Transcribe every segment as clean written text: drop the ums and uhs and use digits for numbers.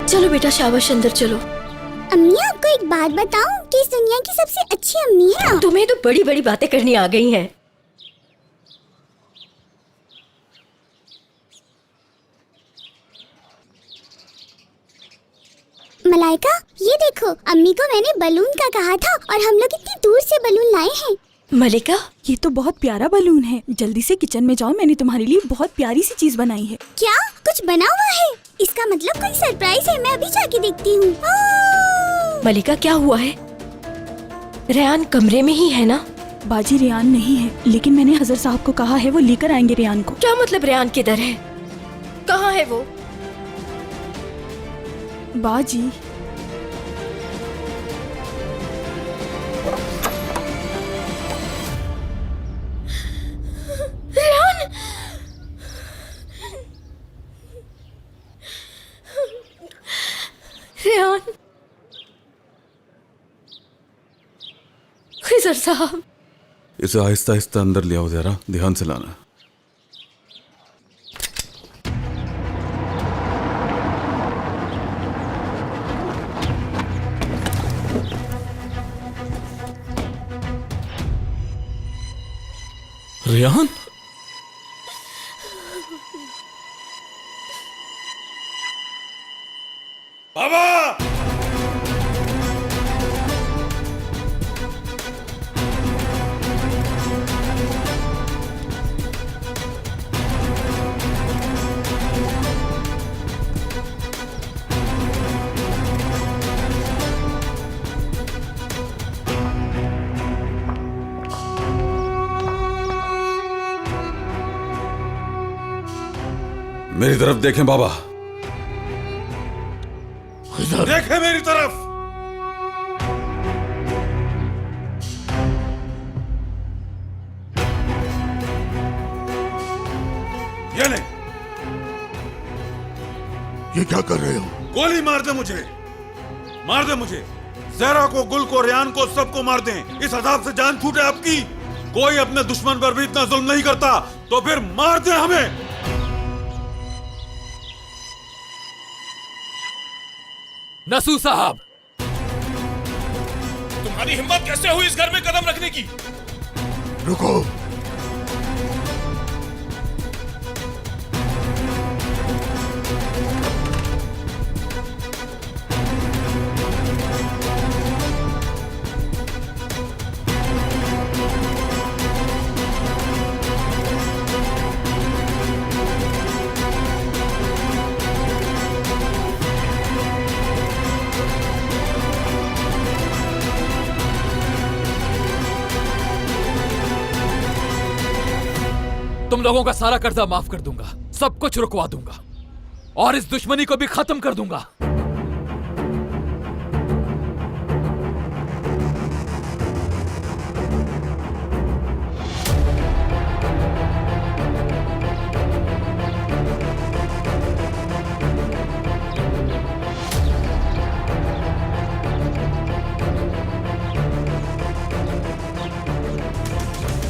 चलो बेटा, शाबाश, अंदर चलो। अम्मी आपको एक बात बताऊं कि इस दुनिया की सबसे अच्छी अम्मी है आप। तुम्हें तो बड़ी बड़ी बातें करनी आ गई हैं। मलाइका, ये देखो, अम्मी को मैंने बलून का कहा था और हम लोग इतनी दूर से बलून लाए हैं। मलिका, ये तो बहुत प्यारा बलून है। जल्दी से किचन में जाओ, मैंने तुम्हारे लिए बहुत प्यारी सी चीज बनाई है। क्या कुछ बना हुआ है? इसका मतलब कोई सरप्राइज है। मैं अभी जाके देखती हूँ। मलिका, क्या हुआ है? रेहान कमरे में ही है ना? बाजी, रेहान नहीं है, लेकिन मैंने हजर साहब को कहा है, वो लेकर आएंगे रेहान को। क्या मतलब रेहान किधर है? कहाँ है वो? बाजी, रेहान! रेहान! खिजर साहब, इसे आहिस्ता आहिस्ता अंदर ले आओ, जरा ध्यान से लाना। रेहान, बाबा! मेरी तरफ देखें बाबा, देखें मेरी तरफ। ये नहीं, ये क्या कर रहे हो? गोली मार दे मुझे, मार दे मुझे। जहरा को, गुल को, रेहान को, सबको मार दें। इस अजाब से जान छूटे आपकी। कोई अपने दुश्मन पर भी इतना जुल्म नहीं करता, तो फिर मार दे हमें। नसू साहब, तुम्हारी हिम्मत कैसे हुई इस घर में कदम रखने की? रुको, तुम लोगों का सारा कर्जा माफ कर दूंगा, सब कुछ रुकवा दूंगा और इस दुश्मनी को भी खत्म कर दूंगा।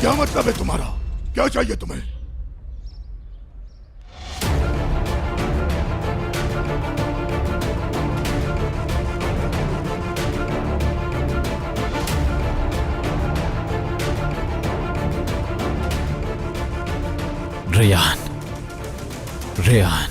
क्या मतलब है तुम्हारा? क्या चाहिए तुम्हें? रेहान, रेहान,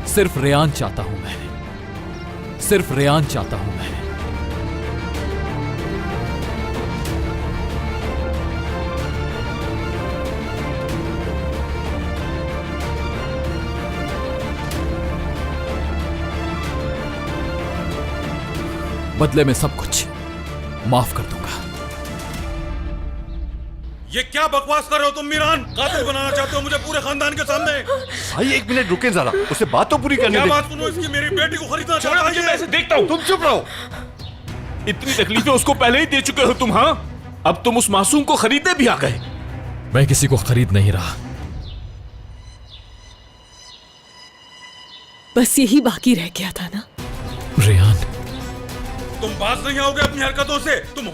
सिर्फ रेहान चाहता हूं मैं, सिर्फ रेहान चाहता हूं मैं। बदले में सब कुछ माफ कर दूंगा। ये क्या बकवास कर रहे हो तुम मीरान? कातिल बनाना चाहते हो मुझे पूरे खानदान के सामने? भाई एक मिनट रुके जरा, उसे बात तो पूरी करने क्या दे। बात सुनो इसकी? मेरी बेटी को खरीदना छोड़ो मुझे, मैं चाहता इसे है। देखता हूँ। तुम चुप रहो। इतनी तकलीफें उसको पहले ही दे चुके हो तुम। हाँ, अब तुम उस मासूम को खरीदने भी आ गए। मैं किसी को खरीद नहीं रहा, बस यही बाकी रह गया था ना। रेहान। तुम बाज नहीं आओगे अपनी हरकतों से। तुम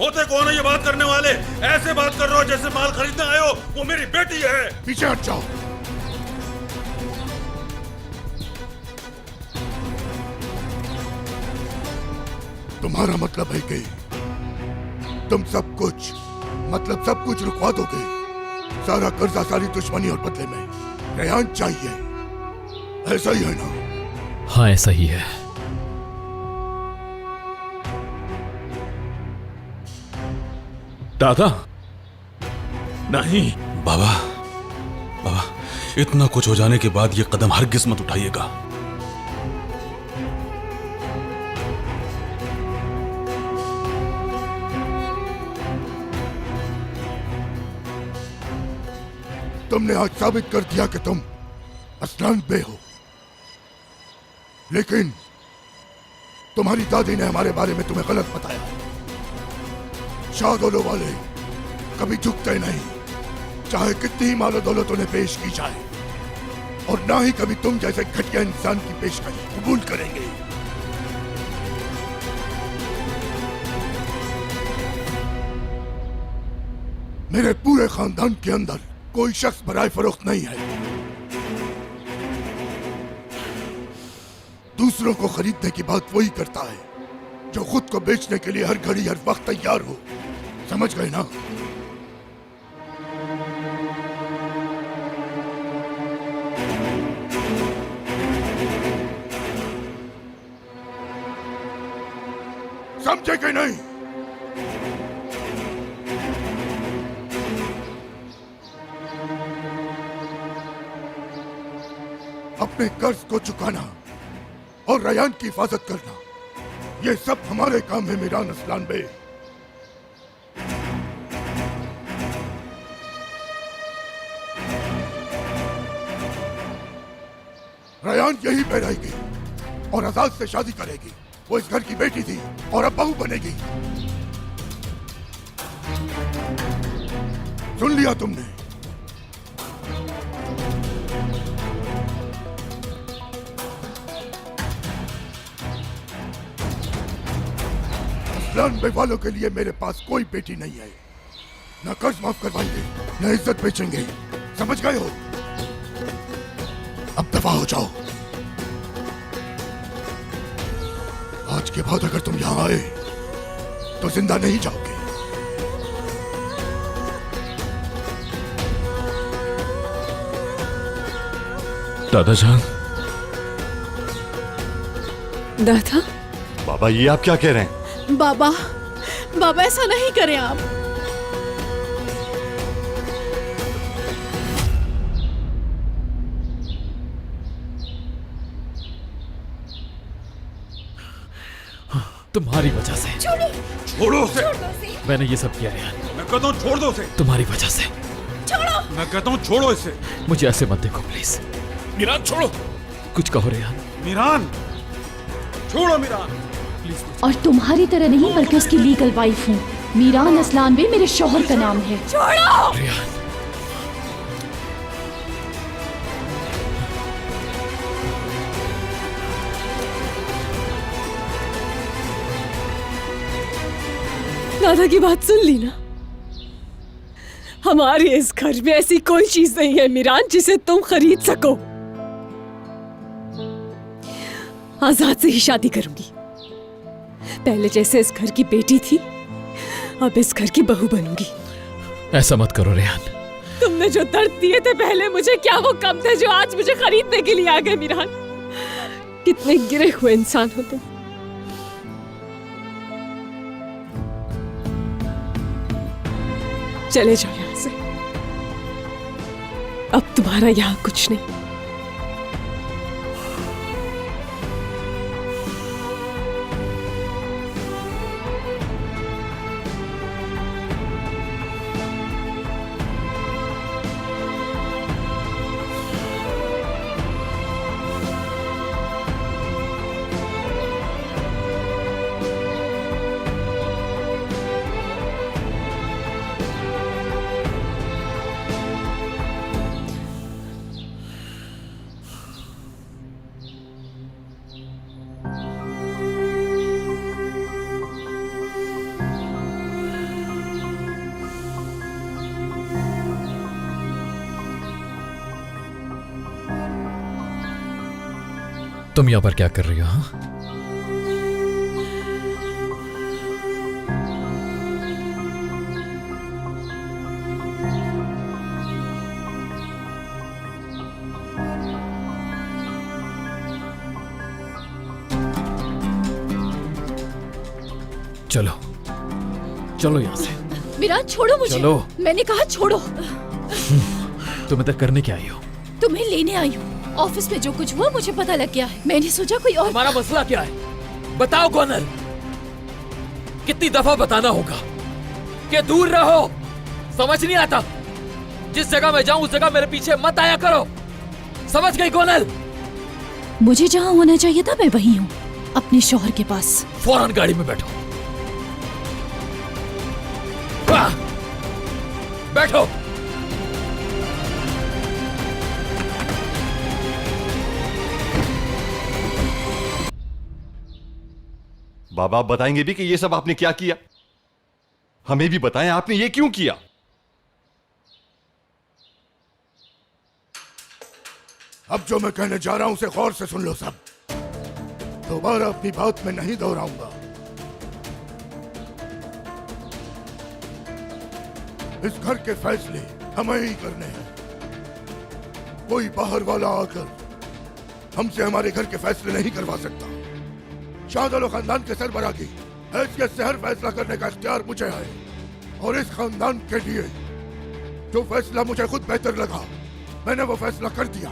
वजह से माल खरीदने आए हो, वो मेरी बेटी है। पीछे हट जाओ। तुम्हारा मतलब है कि तुम सब कुछ रुकवा दोगे? सारा कर्जा, सारी दुश्मनी और बदले में रेहान चाहिए, ऐसा ही है ना? हाँ ऐसा ही है। दादा नहीं। बाबा, इतना कुछ हो जाने के बाद ये कदम हरगिज़ मत उठाइएगा। तुमने आज साबित कर दिया कि तुम असलान बे हो, लेकिन तुम्हारी दादी ने हमारे बारे में तुम्हें गलत बताया। शाहदौलों वाले कभी झुकते नहीं, चाहे कितनी ही मालो दौलत उन्हें पेश की जाए, और ना ही कभी तुम जैसे घटिया इंसान की पेशकश कबूल करेंगे। मेरे पूरे खानदान के अंदर कोई शख्स बराए फरोख्त नहीं है। दूसरों को खरीदने की बात वही करता है जो खुद को बेचने के लिए हर घड़ी हर वक्त तैयार हो। समझ गए ना? समझे कि नहीं? अपने कर्ज को चुकाना और रयान की हिफाजत करना, ये सब हमारे काम है मीरान असलान बे। रयान यही पे रहेगी और आजाद से शादी करेगी। वो इस घर की बेटी थी और अब बहू बनेगी। सुन लिया तुमने? असलान बे वालों के लिए मेरे पास कोई बेटी नहीं है। ना कर्ज माफ करवाएंगे, ना इज्जत बेचेंगे। समझ गए हो? अब दफा हो जाओ। आज के बाद अगर तुम यहां आए तो जिंदा नहीं जाओगे। दादा जान। दादा, बाबा ये आप क्या कह रहे हैं? बाबा ऐसा नहीं करें आप। तुम्हारी वजह से। छोड़ो उसे। मैंने ये सब किया रेहान, मैं कहता हूँ छोड़ दो उसे। तुम्हारी वजह से। मैं कहता हूँ छोड़ो इसे। मुझे ऐसे मत देखो प्लीज। मीरान छोड़ो। कुछ कहो रेहान। मीरान, छोड़ो मीरान। और तुम्हारी तरह नहीं बल्कि उसकी लीगल वाइफ हूँ। मीरान असलान बे मेरे शौहर का नाम है। रेहान, दादा की बात सुन ली ना? हमारे इस घर में ऐसी कोई चीज नहीं है मीरान जिसे तुम खरीद सको। आजाद से ही शादी करूंगी। पहले जैसे इस घर की बेटी थी, अब इस घर की बहू बनूंगी। ऐसा मत करो रेहान। तुमने जो दर्द दिए थे पहले मुझे, क्या वो कम थे जो आज मुझे खरीदने के लिए आ गए मीरान? कितने गिरे हुए इंसान हो तुम। चले जाओ यहां से। अब तुम्हारा यहां कुछ नहीं। तुम यहाँ पर क्या कर रही हो? हाँ? चलो चलो यहाँ से। मीरान छोड़ो मुझे। चलो। मैंने कहा छोड़ो। तुम इधर करने क्या आई हो? तुम्हें लेने आई हूँ। ऑफिस में जो कुछ हुआ मुझे पता लग गया है। मैंने सोचा कोई और। तुम्हारा मसला क्या है? बताओ गोनल। कितनी दफा बताना होगा कि दूर रहो? समझ नहीं आता? जिस जगह मैं जाऊं उस जगह मेरे पीछे मत आया करो। समझ गई गोनल? मुझे जहाँ होना चाहिए था मैं वहीं हूँ, अपने शौहर के पास। फौरन गाड़ी में बैठो। बैठो। बाबा आप बताएंगे भी कि ये सब आपने क्या किया? हमें भी बताएं आपने ये क्यों किया? अब जो मैं कहने जा रहा हूं उसे गौर से सुन लो सब। दोबारा अपनी बात में नहीं दोहराऊंगा। इस घर के फैसले हमें ही करने हैं। कोई बाहर वाला आकर हमसे हमारे घर के फैसले नहीं करवा सकता। शाहदौलत खानदान के सरबराह की हैसियत से हर फैसला करने का इख्तियार मुझे है, और इस खानदान के लिए जो फैसला मुझे खुद बेहतर लगा मैंने वो फैसला कर दिया।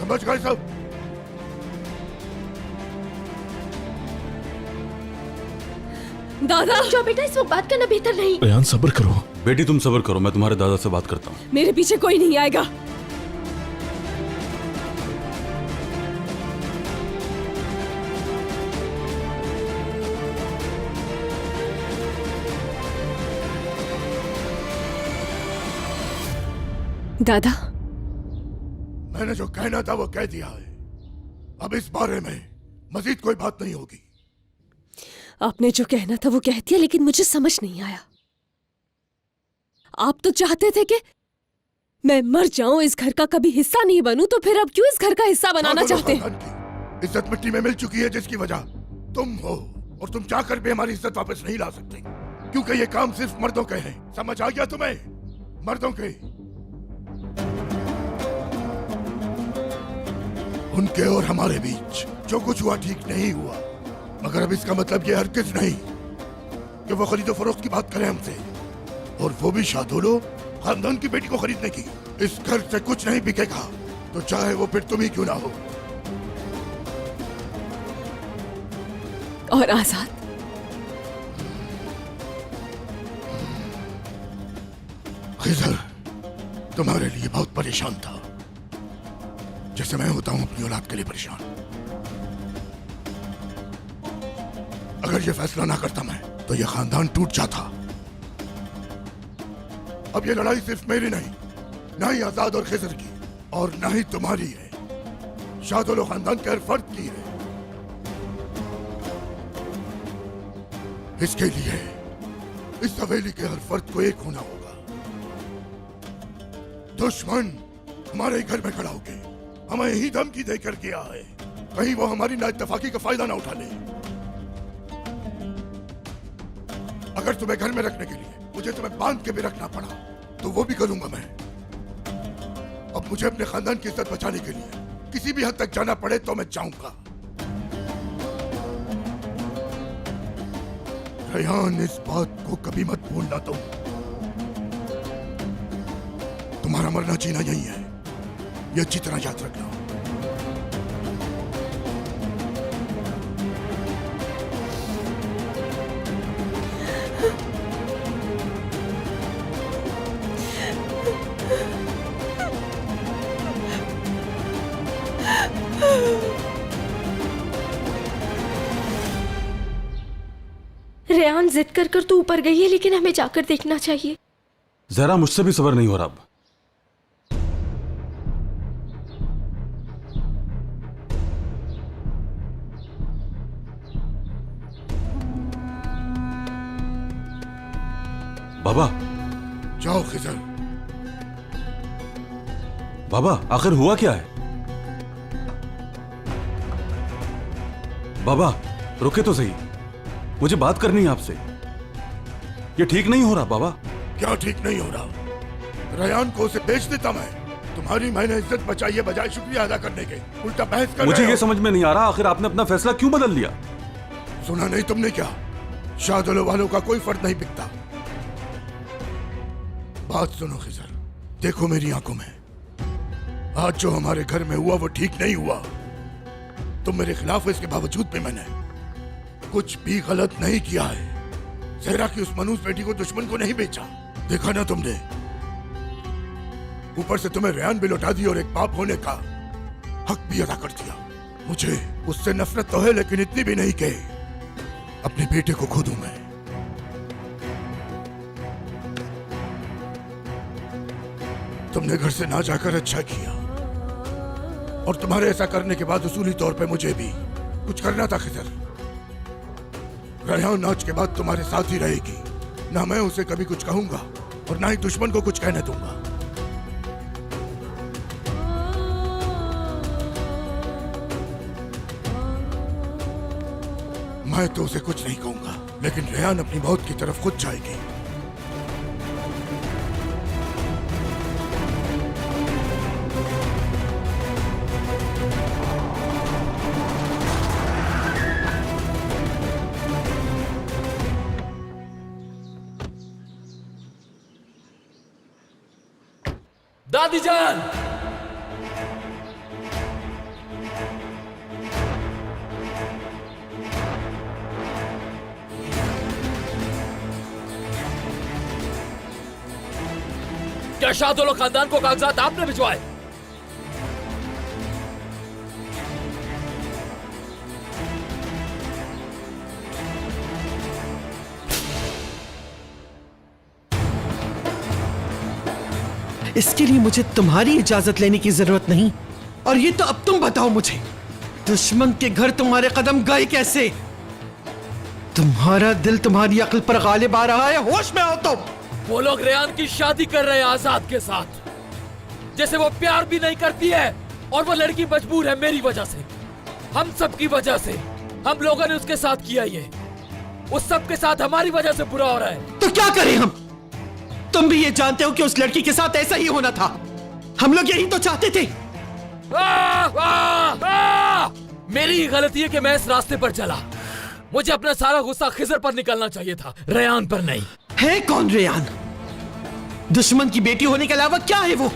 समझ गए सब? दादा जो बेटा इस वक्त बात करना बेहतर नहीं। रेहान सब्र करो। बेटी तुम सब्र करो, मैं तुम्हारे दादा से बात करता हूँ। मेरे पीछे कोई नहीं आएगा। दादा मैंने जो कहना था वो कह दिया है। अब इस बारे में मजीद कोई बात नहीं होगी। आपने जो कहना था वो कह दिया, लेकिन मुझे समझ नहीं आया। आप तो चाहते थे कि मैं मर जाऊं, इस घर का कभी हिस्सा नहीं बनूं, तो फिर अब क्यों इस घर का हिस्सा बनाना चाहते हैं? इज्जत मिट्टी में मिल चुकी है जिसकी वजह तुम हो, और तुम चाहकर भी हमारी इज्जत वापस नहीं ला सकते, क्योंकि ये काम सिर्फ मर्दों के हैं। समझ आ गया तुम्हें? मर्दों के। उनके और हमारे बीच जो कुछ हुआ ठीक नहीं हुआ, मगर अब इसका मतलब ये हरगिज़ नहीं कि वो खरीदो फरोख्त की बात करें हमसे, और वो भी शाहदौलत खानदान की बेटी को खरीदने की। इस घर से कुछ नहीं बिकेगा, तो चाहे वो फिर तुम ही क्यों ना हो। और आजाद? खिजर तुम्हारे लिए बहुत परेशान था, जैसे मैं होता हूं अपनी औलाद के लिए परेशान। अगर ये फैसला ना करता मैं, तो ये खानदान टूट जाता। अब ये लड़ाई सिर्फ मेरी नहीं, ना ही आजाद और खिजर की, और ना ही तुम्हारी है, शाहदौलत खानदान के हर फर्द की है। इसके लिए इस हवेली के हर फर्द को एक होना होगा। दुश्मन हमारे घर में खड़ा होके हमें ही धमकी देकर गया है, कहीं वो हमारी नाइत्तफाकी का फायदा ना उठा ले। अगर तुम्हें घर में रखने के लिए मुझे तुम्हें बांध के भी रखना पड़ा, तो वो भी करूंगा मैं। अब मुझे अपने खानदान की इज्जत बचाने के लिए किसी भी हद तक जाना पड़े तो मैं जाऊंगा। रेहान, इस बात को कभी मत भूलना तुम। तुम्हारा मरना जीना यही है, ये अच्छी तरह याद रखना। रेहान जिद कर कर तो ऊपर गई है, लेकिन हमें जाकर देखना चाहिए। जरा मुझसे भी सब्र नहीं हो रहा अब। बाबा जाओ खिजर, बाबा आखिर हुआ क्या है? बाबा रुके तो सही, मुझे बात करनी है आपसे। ये ठीक नहीं हो रहा बाबा। क्या ठीक नहीं हो रहा? रेयान को उसे बेच देता मैं। तुम्हारी मैंने इज्जत बचाई है बजाय शुक्रिया अदा करने के, उल्टा बहस कर मुझे रहे ये हो। समझ में नहीं आ रहा आखिर आपने अपना फैसला क्यों बदल लिया? सुना नहीं तुमने क्या? शादुल वालों का कोई फर्क नहीं बिकता। बात सुनो खिजर, देखो मेरी आंखों में, आज जो हमारे घर में हुआ वो ठीक नहीं हुआ। तुम मेरे खिलाफ हो, इसके बावजूद भी मैंने कुछ भी गलत नहीं किया है। जहरा की उस मनूस बेटी को दुश्मन को नहीं बेचा, देखा ना तुमने। ऊपर से तुम्हें रेयान भी लौटा दी और एक बाप होने का हक भी अदा कर दिया। मुझे उससे नफरत तो है, लेकिन इतनी भी नहीं कि अपने बेटे को खो दूं मैं। तुमने घर से ना जाकर अच्छा किया, और तुम्हारे ऐसा करने के बाद उसूली तौर पे मुझे भी कुछ करना था खिजर। रेहान आज के बाद तुम्हारे साथ ही रहेगी। ना मैं उसे कभी कुछ कहूंगा और ना ही दुश्मन को कुछ कहने दूंगा। मैं तो उसे कुछ नहीं कहूंगा, लेकिन रेहान अपनी मौत की तरफ खुद जाएगी। दादी जान, क्या शाहदौला खानदान को कागजात आपने भिजवाए? इसके लिए मुझे तुम्हारी इजाजत लेने की जरूरत नहीं। और ये तो अब तुम बताओ मुझे, दुश्मन के घर तुम्हारे कदम गए कैसे? तुम्हारा दिल तुम्हारी अक्ल पर गालिब आ रहा है, होश में आओ तुम। वो लोग रेयान की शादी कर रहे हैं आजाद के साथ, जैसे वो प्यार भी नहीं करती है, और वो लड़की मजबूर है मेरी वजह से, हम सब की वजह से। हम लोगों ने उसके साथ किया ये, उस सब के साथ हमारी वजह से बुरा हो रहा है। तो क्या करें हम? तुम भी ये जानते हो कि उस लड़की के साथ ऐसा ही होना था। हम लोग यही तो चाहते थे। मेरी ही गलती है कि मैं इस रास्ते पर चला। मुझे अपना सारा गुस्सा खिजर पर निकलना चाहिए था, रेयान पर नहीं। है कौन रेयान? दुश्मन की बेटी होने के अलावा क्या है वो?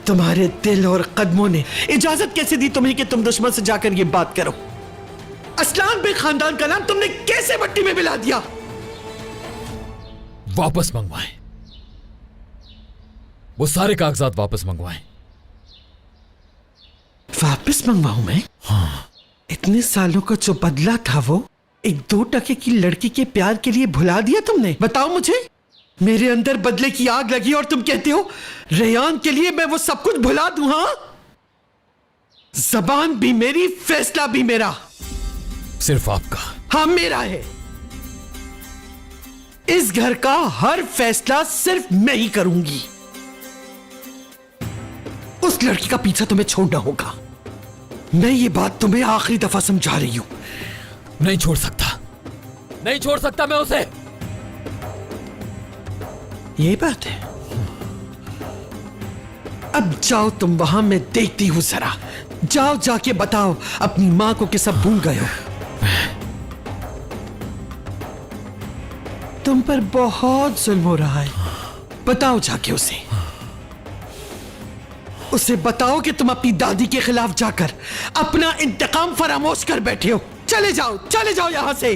तुम्हारे दिल और कदमों ने इजाजत कैसे दी तुम्हें कि तुम दुश्मन से जाकर ये बात करो? असलान बे खानदान का नाम तुमने कैसे मट्टी में मिला दिया? वापस मंगवाएं, वो सारे कागजात वापस मंगवाएं। वापस मंगवाऊं मैं? हाँ। इतने सालों का जो बदला था वो एक 2 टके की लड़की के प्यार के लिए भुला दिया तुमने? बताओ मुझे। मेरे अंदर बदले की आग लगी और तुम कहते हो रेयान के लिए मैं वो सब कुछ भुला दूं? हाँ, जबान भी मेरी, फैसला भी मेरा। सिर्फ आपका? हाँ, मेरा है। इस घर का हर फैसला सिर्फ मैं ही करूंगी। उस लड़की का पीछा तुम्हें छोड़ना होगा। मैं ये बात तुम्हें आखिरी दफा समझा रही हूं। नहीं छोड़ सकता, नहीं छोड़ सकता मैं उसे। ये बात है। अब जाओ तुम वहां, मैं देखती हूं जरा। जाओ, जाके बताओ अपनी मां को कि सब भूल गए हो। तुम पर बहुत जुल्म हो रहा है। बताओ जाके उसे। उसे बताओ कि तुम अपनी दादी के खिलाफ जाकर अपना इंतकाम फरामोश कर बैठे हो। चले जाओ, चले जाओ यहां से।